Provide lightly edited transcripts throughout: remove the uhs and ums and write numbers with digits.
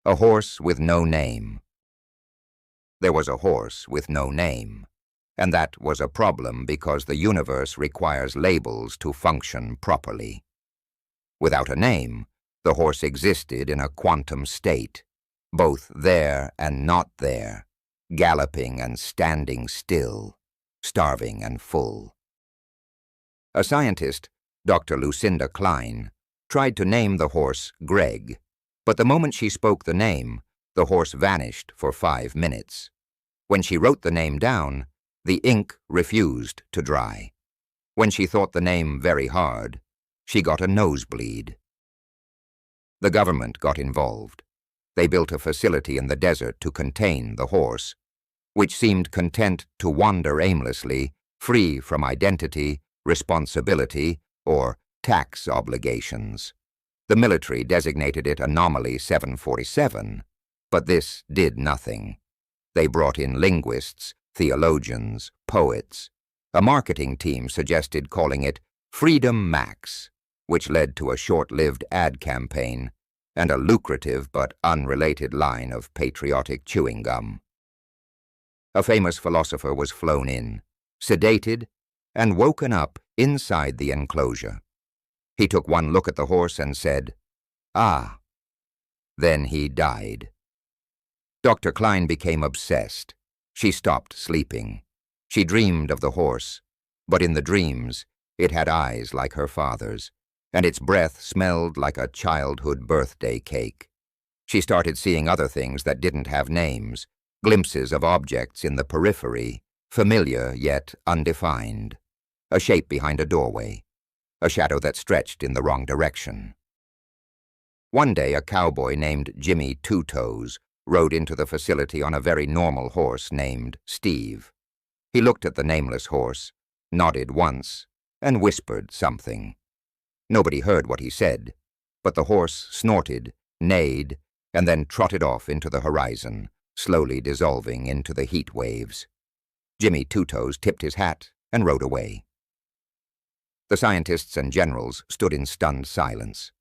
A horse with no name. There was a horse with no name, and that was a problem because the universe requires labels to function properly. Without a name, the horse existed in a quantum state, both there and not there, galloping and standing still, starving and full. A scientist, Dr. Lucinda Klein, tried to name the horse Greg, but the moment she spoke the name, the horse vanished for 5 minutes. When she wrote the name down, the ink refused to dry. When she thought the name very hard, she got a nosebleed. The government got involved. They built a facility in the desert to contain the horse, which seemed content to wander aimlessly, free from identity, responsibility, or tax obligations. The military designated it Anomaly 747, but this did nothing. They brought in linguists, theologians, poets. A marketing team suggested calling it Freedom Max, which led to a short-lived ad campaign and a lucrative but unrelated line of patriotic chewing gum. A famous philosopher was flown in, sedated, and woken up inside the enclosure. He took one look at the horse and said, "Ah." Then he died. Dr. Klein became obsessed. She stopped sleeping. She dreamed of the horse, but in the dreams, it had eyes like her father's, and its breath smelled like a childhood birthday cake. She started seeing other things that didn't have names, glimpses of objects in the periphery, familiar yet undefined. A shape behind a doorway, a shadow that stretched in the wrong direction. One day, a cowboy named Jimmy Two-Toes rode into the facility on a very normal horse named Steve. He looked at the nameless horse, nodded once, and whispered something. Nobody heard what he said, but the horse snorted, neighed, and then trotted off into the horizon, slowly dissolving into the heat waves. Jimmy Two-Toes tipped his hat and rode away. The scientists and generals stood in stunned silence.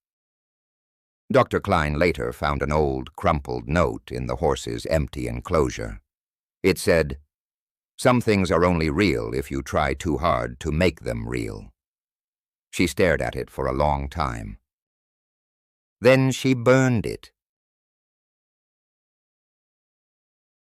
Dr. Klein later found an old, crumpled note in the horse's empty enclosure. It said, "Some things are only real if you try too hard to make them real." She stared at it for a long time. Then she burned it.